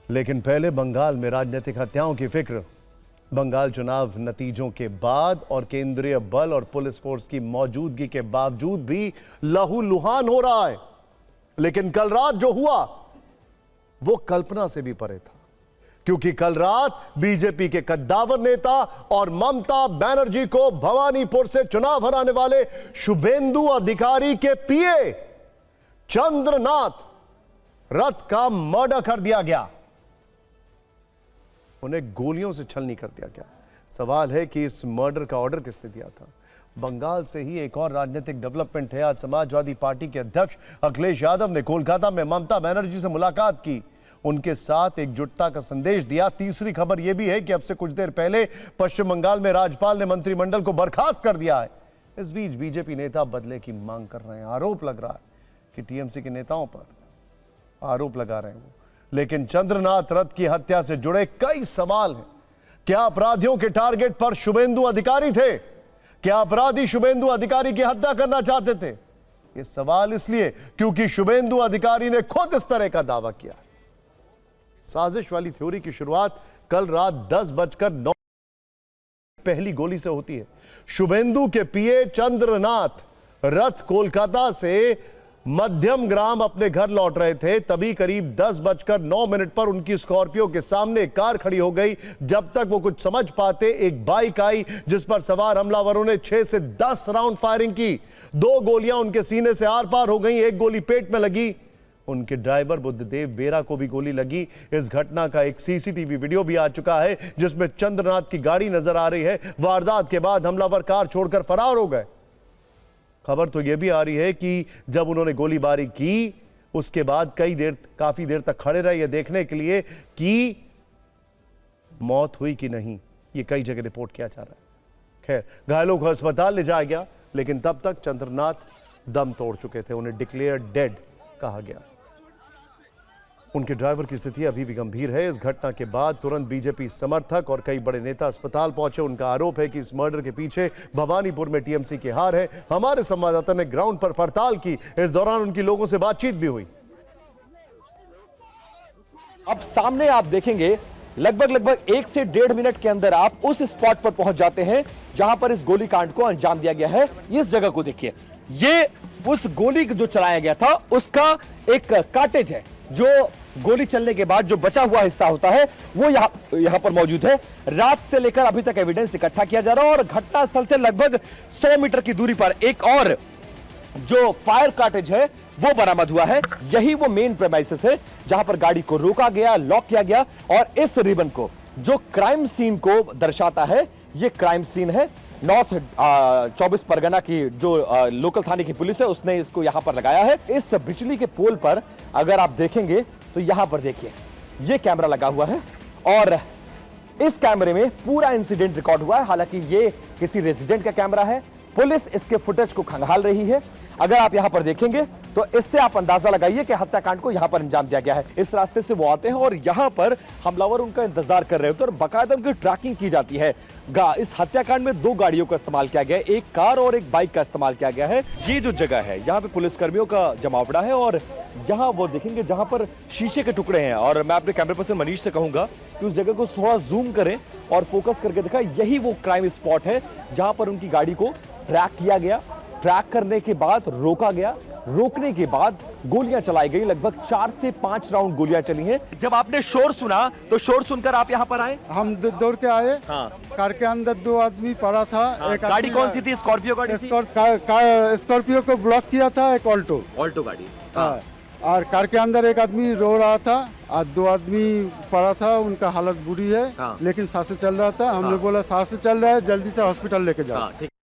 लेकिन पहले बंगाल में राजनीतिक हत्याओं की फिक्र। बंगाल चुनाव नतीजों के बाद और केंद्रीय बल और पुलिस फोर्स की मौजूदगी के बावजूद भी लहूलुहान हो रहा है। लेकिन कल रात जो हुआ वो कल्पना से भी परे था, क्योंकि कल रात बीजेपी के कद्दावर नेता और ममता बनर्जी को भवानीपुर से चुनाव हराने वाले शुभेंदु अधिकारी के पीए चंद्रनाथ रथ का मर्डर कर दिया गया। उन्हें गोलियों से छलनी कर दिया गया। सवाल है कि इस मर्डर का ऑर्डर किसने दिया था। बंगाल से ही एक और राजनीतिक डेवलपमेंट है। आज समाजवादी पार्टी के अध्यक्ष अखिलेश यादव ने कोलकाता में ममता बनर्जी से मुलाकात की, उनके साथ एकजुटता का संदेश दिया। तीसरी खबर यह भी है कि अब से कुछ देर पहले पश्चिम बंगाल में राज्यपाल ने मंत्रिमंडल को बर्खास्त कर दिया है। इस बीच बीजेपी नेता बदले की मांग कर रहे हैं। आरोप लग रहा है कि टीएमसी के नेताओं पर आरोप लगा रहे हैं वो। लेकिन चंद्रनाथ रथ की हत्या से जुड़े कई सवाल हैं। क्या अपराधियों के टारगेट पर शुभेंदु अधिकारी थे? क्या अपराधी शुभेंदु अधिकारी की हत्या करना चाहते थे? यह सवाल इसलिए क्योंकि शुभेंदु अधिकारी ने खुद इस तरह का दावा किया। साजिश वाली थ्योरी की शुरुआत कल रात 10:09 पहली गोली से होती है। शुभेंदु के पीए चंद्रनाथ रथ कोलकाता से मध्यम ग्राम अपने घर लौट रहे थे। तभी करीब 10:09 पर उनकी स्कॉर्पियो के सामने एक कार खड़ी हो गई। जब तक वो कुछ समझ पाते एक बाइक आई जिस पर सवार हमलावरों ने 6 से 10 राउंड फायरिंग की। 2 गोलियां उनके सीने से आर पार हो गई, एक गोली पेट में लगी। उनके ड्राइवर बुद्धदेव बेरा को भी गोली लगी। इस घटना का एक सीसीटीवी वीडियो भी आ चुका है जिसमें चंद्रनाथ की गाड़ी नजर आ रही है। वारदात के बाद हमलावर कार छोड़कर फरार हो गए। खबर तो यह भी आ रही है कि जब उन्होंने गोलीबारी की उसके बाद काफी देर तक खड़े रहे ये देखने के लिए कि मौत हुई कि नहीं। ये कई जगह रिपोर्ट किया जा रहा है। खैर, घायलों को अस्पताल ले जाया गया, लेकिन तब तक चंद्रनाथ दम तोड़ चुके थे। उन्हें डिक्लेयर डेड कहा गया। उनके ड्राइवर की स्थिति अभी भी गंभीर है। इस घटना के बाद तुरंत बीजेपी समर्थक और कई बड़े नेता अस्पताल पहुंचे। उनका आरोप है कि इस मर्डर के पीछे भवानीपुर में टीएमसी की हार है। हमारे संवाददाता ने ग्राउंड पर पड़ताल की। इस दौरान उनकी लोगों से बातचीत भी हुई। अब सामने आप देखेंगे लगभग 1 से 1.5 मिनट के अंदर आप उस स्पॉट पर पहुंच जाते हैं जहां पर इस गोलीकांड को अंजाम दिया गया है। इस जगह को देखिए, ये उस गोली जो चलाया गया था उसका एक कार्टेज है। जो गोली चलने के बाद जो बचा हुआ हिस्सा होता है वो यहां पर मौजूद है। रात से लेकर अभी तक एविडेंस इकट्ठा किया जा रहा है और घटनास्थल से लगभग 100 मीटर की दूरी पर एक और जो फायर कार्टेज है वो बरामद हुआ है। यही वो मेन प्रेमाइसिस है जहां पर गाड़ी को रोका गया, लॉक किया गया और इस रिबन को जो क्राइम सीन को दर्शाता है, ये क्राइम सीन है। नॉर्थ 24 परगना की जो लोकल थाने की पुलिस है उसने इसको यहां पर लगाया है। इस बिजली के पोल पर अगर आप देखेंगे तो यहां पर देखिए ये कैमरा लगा हुआ है और इस कैमरे में पूरा इंसिडेंट रिकॉर्ड हुआ है। हालांकि ये किसी रेजिडेंट का कैमरा है। पुलिस इसके फुटेज को खंगाल रही है। अगर आप यहां पर देखेंगे तो इससे आप अंदाजा लगाइए कि हत्याकांड को यहां पर अंजाम दिया गया है। इस रास्ते से वो आते हैं और यहां पर हमलावर उनका इंतजार कर रहे होते हैं और बाकायदा उनकी ट्रैकिंग की जाती है। इस हत्याकांड में 2 गाड़ियों का इस्तेमाल किया गया है, एक कार और एक बाइक का इस्तेमाल किया गया है। ये जो जगह है यहाँ पे पुलिसकर्मियों का जमावड़ा है और यहाँ वो देखेंगे जहां पर शीशे के टुकड़े हैं। और मैं अपने कैमरे पर्सन मनीष से कहूंगा कि उस जगह को थोड़ा जूम करें और फोकस करके दिखाएं। यही वो क्राइम स्पॉट है जहां पर उनकी गाड़ी को ट्रैक किया गया। ट्रैक करने के बाद रोका गया, रोकने के बाद गोलियां चलाई गई। लगभग 4 से 5 राउंड गोलियां चली हैं। जब आपने शोर सुना तो शोर सुनकर आप यहां पर आए? हम दौड़ के आए। हाँ। कार के अंदर 2 आदमी पड़ा था। हाँ। एक गाड़ी कौन सी थी? स्कॉर्पियो गाड़ी थी? स्कॉर्पियो को ब्लॉक किया था एक ऑल्टो गाड़ी। हाँ। और कार के अंदर एक आदमी रो रहा था और 2 आदमी पड़ा था। उनका हालत बुरी है। हाँ। लेकिन सांसें चल रहा था। हमने बोला सांसें चल रहा है, जल्दी से हॉस्पिटल लेके जाओ।